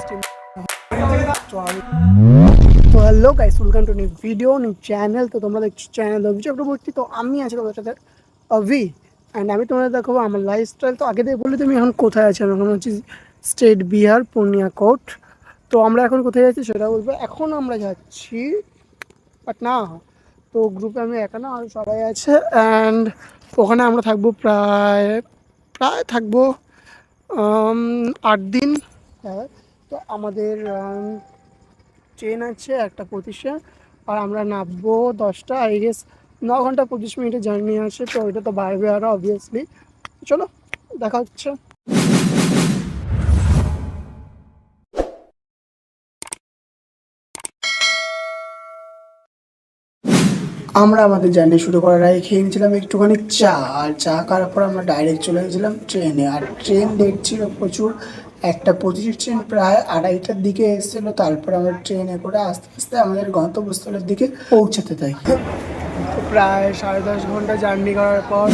Extreme. তো hello guys, welcome to new video, new channel. তো তোমরা দেখছো চ্যানেল অভিযোগ চক্রবর্তী। তো আমি আছি তোমাদের সাথে অভি, অ্যান্ড আমি তোমাদের দেখাবো আমার লাইফস্টাইল। তো আগে থেকে বলি তুমি এখন কোথায় আছো? আমি এখন হচ্ছে স্টেট বিহার, পূর্ণিয়া কোর্ট। তো আমরা এখন কোথায় যাচ্ছি সেটা বলবো। এখন আমরা যাচ্ছি পাটনা। তো গ্রুপে আমি একা না, আর সবাই আছে, অ্যান্ড ওখানে আমরা থাকবো প্রায় প্রায় থাকবো 8 দিন। হ্যাঁ, তো আমাদের ট্রেন আছে 1:25, আর আমরা নামবো 10টা। আই গেস 9 ঘন্টা 25 মিনিটের জার্নি আছে। তো ওইটা তো বাড়বে আরও অবভিয়াসলি। চলো দেখা হচ্ছে। আমরা আমাদের জার্নি শুরু করার আগে খেয়ে নিয়েছিলাম একটুখানি চা, আর চা খাওয়ার পর আমরা ডাইরেক্ট চলে গেছিলাম ট্রেনে। আর ট্রেন লেট ছিল প্রচুর, 1:25 ট্রেন প্রায় 2:30টার দিকে এসেছিলো। তারপর আমরা ট্রেনে করে আস্তে আস্তে আমাদের গন্তব্যস্থলের দিকে পৌঁছাতে থাকি। প্রায় 10.5 ঘন্টা জার্নি করার পর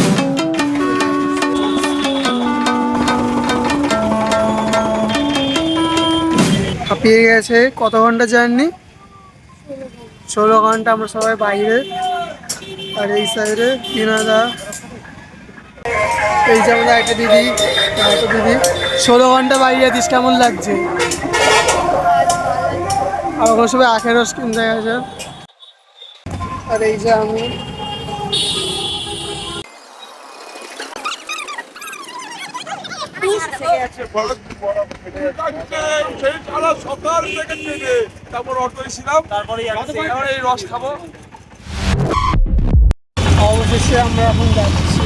হাঁপিয়ে গেছে। কত ঘন্টা জার্নি? 16 ঘন্টা। আমরা সবাই বাইরে, আর এই সাইডে কিনাদা, এই যে আমাদের একটা দিদি, একটা দিদি 16 ঘন্টা বাইরে আছিস, কেমন লাগছে? আর ওখানে সবাই আখের রস কিনতে গেছে। আর এই যে আমি, অবশেষে আমরা এখন যাচ্ছি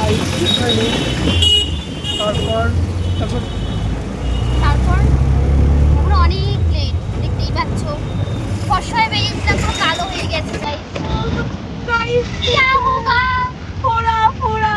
আইসক্রিম। তারপর তারপর তারপর আমরা অনেক লেট, দেখতেই পাচ্ছ। ফর্সা হয়ে বেরিয়েছিলাম, পুরো কালো হয়ে গেছে। গাইস क्या होगा? फोड़ा फोड़ा।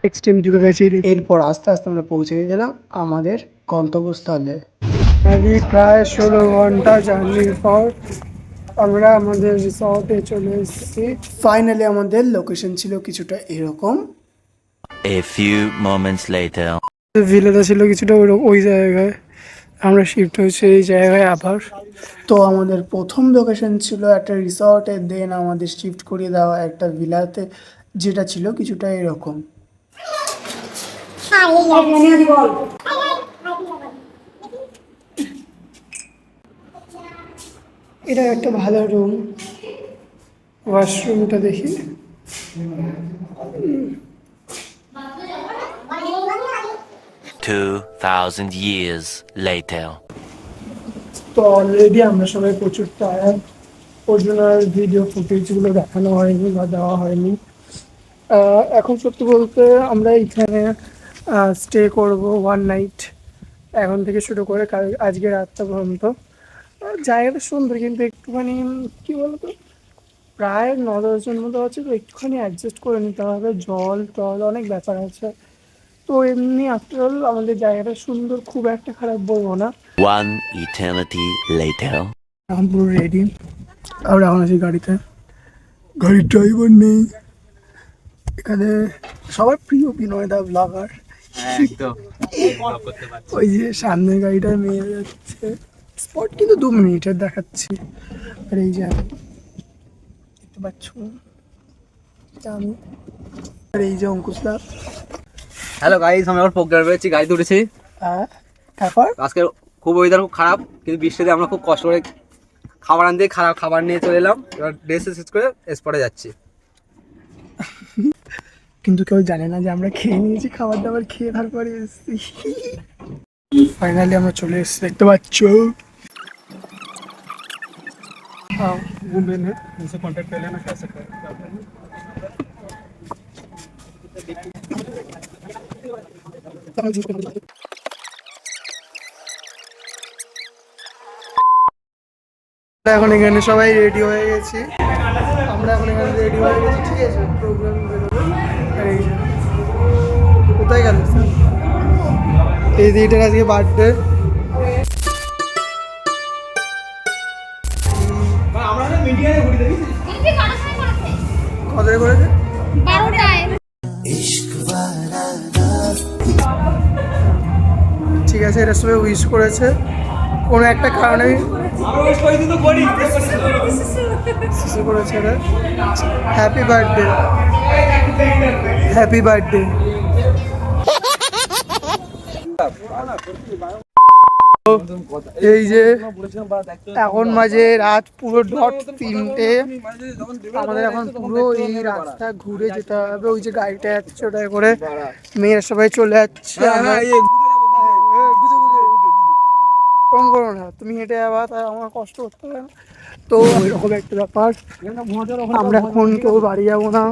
এক্সট্রিম ঢুকে গেছি। এরপর আস্তে আস্তে আমরা পৌঁছে গেলাম আমাদের গন্তব্যস্থলে। প্রায় 16 ঘন্টা জার্নির পর আমরা আমাদের রিসর্টে চলে এসেছি। ফাইনালি আমাদের লোকেশন ছিল কিছুটা এরকম। A few moments later. ভিলেজটা ছিল কিছুটা ওই জায়গায়, আমরা শিফট হয়েছি এই জায়গায় আবার। তো আমাদের প্রথম লোকেশন ছিল একটা রিসর্টে, দেন আমাদের শিফট করিয়ে দেওয়া একটা ভিলাতে, যেটা ছিল কিছুটা এরকম। এটা একটা ভালো রুম। ওয়াশরুমটা দেখি। 2000 years later. তো অলরেডি আমরা সবাই প্রচুর টায়ার্ড, ওর জন্য আর ভিডিও ফুটেজগুলো দেখানো হয়নি বা দেওয়া হয়নি। এখন সত্যি বলতে আমরা এখানে স্টে করব 1 নাইট, এখন থেকে শুরু করে কাল আজকে রাতটা পর্যন্ত। জায়গাটা সুন্দর, কিন্তু একটুখানি কী বলতো, প্রায় 9-10 জন মতো আছে, তো একটুখানি অ্যাডজাস্ট করে নিতে হবে। জল টল অনেক ব্যাপার আছে। তো এমনি আফটারঅল আমাদের জায়গাটা সুন্দর, খুব একটা খারাপ বলবো না। One eternity later. এখন পুরো রেডি, আমরা এখন আছি গাড়িতে। গাড়ির ড্রাইভার নেই এখানে। সবার প্রিয় বিনয় দা ব্লগার, ওই যে সামনের গাড়িটায় মেয়ে যাচ্ছে। স্পট কিন্তু 2 মিনিটের দেখাচ্ছি। আর এই যে আমি, দেখতে পাচ্ছ, এটা আমি। আর এই যে অঙ্কুশদা। হ্যালো গাইস, আমরা এখন প্রোগ্রাম পেয়েছি, গাড়িতে উঠেছি। হ্যাঁ, তারপর আজকে খুব ওয়েদার খুব খারাপ, কিন্তু বৃষ্টিতে আমরা খুব কষ্ট করে খাবার আনতে খারাপ খাবার নিয়ে চলে এলাম। এবার ড্রেস শেষ করে স্পটে যাচ্ছি। কিন্তু কেউ জানে না যে আমরা খেয়ে নিয়েছি, খাবার দাবার খেয়ে তারপরে এসেছি। ফাইনালি আমরা চলে এসেছি, দেখতে পাচ্ছ। এখন এখানে সবাই রেডি হয়ে গেছি, আমরা এখন এখানে রেডি হয়ে গেছি, ঠিক আছে, প্রোগ্রাম বেরোবে। আর এই যে কোথায় গেল এই দিদিটার আজকে বার্থডে। কতটা করেছে? 12টায়। ঠিক আছে, এটা সবাই উইশ করেছে কোনো একটা কারণে শিশু করেছে এটা। Happy birthday, happy birthday. এই যে এখন মাঝে রাত পুরো ডট 3টে, আমাদের এখন পুরো এই রাস্তা ঘুরে যেতে হবে। ওই যে গাড়িটা যাচ্ছে ওটায় করে মেয়েরা সবাই চলে যাচ্ছে। কম করো না, তুমি হেঁটে যাবা, তাই আমার কষ্ট করতে হবে না। তো ওইরকম একটা ব্যাপার, আমরা এখন কেউ বাড়ি যাবো না।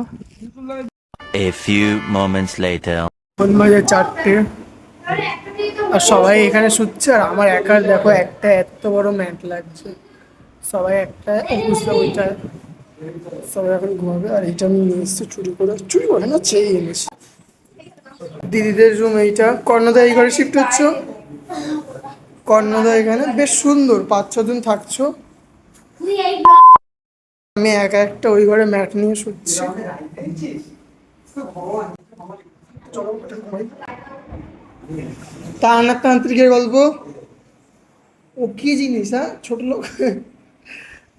A few moments later. এখন বাজে 4টে আর সবাই এখানে শুচ্ছে, আর আমার একার দেখো একটা এত বড় ম্যাট লাগছে। সবাই একটা বুঝতে ওইটা সবাই এখন ঘুমাবে। আর এইটা আমি নিয়ে এসছি চুরি করে না, চেয়ে এনেছি। দিদিদের রুম এইটা, কর্ণদা এই ঘরে শিফট হচ্ছ। কর্ণদা এখানে বেশ সুন্দর, 5-6 দিন থাকছো। আমি একা একটা ওই ঘরে ম্যাট নিয়ে শুচ্ছি। তান্ত্রিকের গল্প ও কি জিনিস, হ্যাঁ ছোট লোক।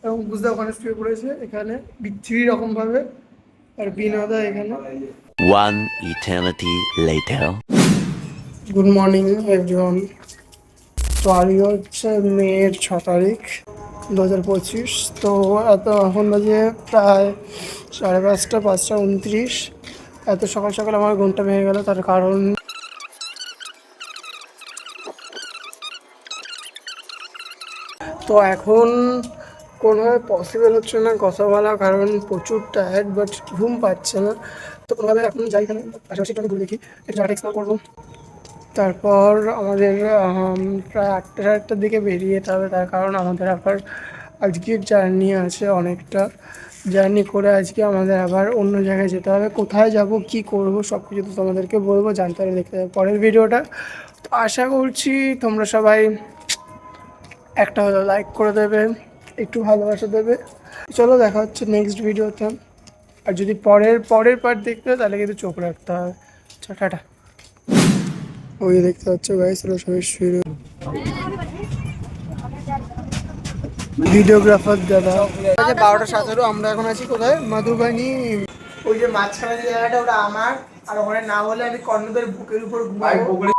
এবং বুঝতে ওখানে শুয়ে পড়েছে এখানে বিচ্ছিরি রকম ভাবে। আর বিনোদা এখানে। One eternity later. Good morning everyone. তো আজকে হচ্ছে মের 6 তারিখ 2025। তো এখন বাজে প্রায় 5:30, 5:29। এত সকাল সকাল আমার ঘুমটা ভেঙে গেল, তার কারণ তো এখন কোনোভাবে পসিবল হচ্ছে না কথা বলা, কারণ প্রচুর টায়ার্ড, বাট ঘুম পাচ্ছে না। তো কোনোভাবে এখন যাই, এখানে পাশাপাশি একটু ঘুরে দেখি, একটু জায়গাটা এক্সপ্লোর করবো। তারপর আমাদের প্রায় 8টার দিকে বেরিয়ে যেতে হবে, তার কারণ আমাদের আবার আজকে জার্নি আছে অনেকটা। জার্নি করে আজকে আমাদের আবার অন্য জায়গায় যেতে হবে। কোথায় যাব, কি করব, সব কিছু তো তোমাদেরকে বলবো, জানতে হলে দেখতে হবে পরের ভিডিওটা। তো আশা করছি তোমরা সবাই একটা হলো লাইক করে দেবে, একটু ভালোবাসা দেবে। চলো দেখা হচ্ছে নেক্সট ভিডিওতে। আর যদি পরের পার্ট দেখতে হয় তাহলে কিন্তু চোখ রাখতে হবে। টাটা। ওই দেখতে পাচ্ছ গাইস, ওরা সবাই শুয়ে ভিডিওগ্রাফার দাদা। 12:17, আমরা এখন আছি কোথায়, মধুবানী। ওই যে মাঝখানে যে জায়গাটা ওটা আমার, আর ওখানে না হলে আমি কর্ণদের বুকের উপর ঘুমাবো।